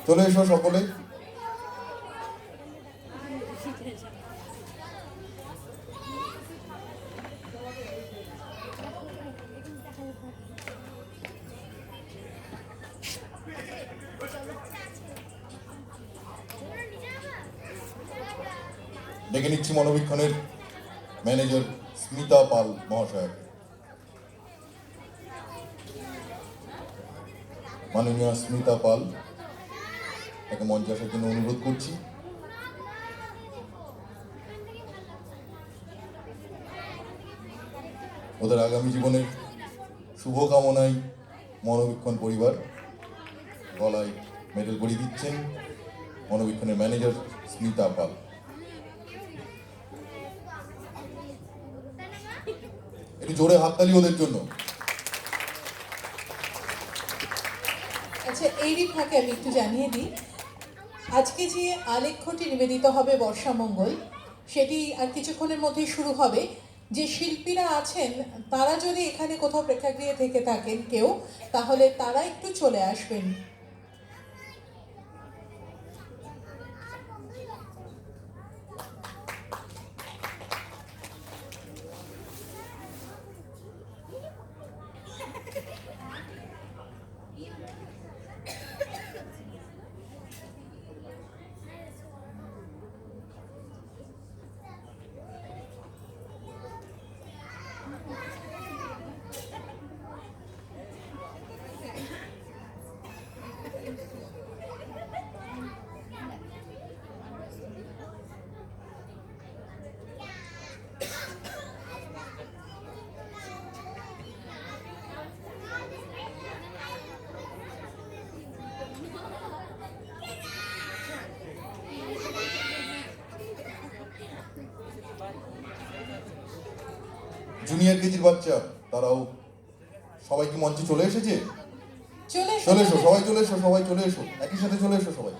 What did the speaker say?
চলে এসো সকলে। ডেকে নিচ্ছি মনোবীক্ষণের ম্যানেজার স্মিতা পাল মহাশয়। মাননীয় স্মিতা পাল তাকে মঞ্চে আসার জন্য অনুরোধ করছি। ওদের আগামী জীবনের শুভকামনায় মনোবীক্ষণ পরিবার গলায় মেডেল পরিয়ে দিচ্ছেন মনোবীক্ষণের ম্যানেজার স্মিতা পাল। একটু জোরে হাততালি ওদের জন্য। আচ্ছা, এরই ফাঁকে আমি একটু জানিয়ে দিই, আজকে যে আলেখ্যটি নিবেদিত হবে বর্ষামঙ্গল, সেটি আর কিছুক্ষণের মধ্যেই শুরু হবে। যে শিল্পীরা আছেন তারা যদি এখানে কোথাও প্রেক্ষাগৃহে থেকে থাকেন কেউ, তাহলে তারা একটু চলে আসবেন। জুনিয়র কেজির বাচ্চা তারাও সবাই কি মঞ্চে চলে এসেছে? চলে চলে এসো সবাই, চলে এসো সবাই, চলে এসো একই সাথে চলে এসো সবাই।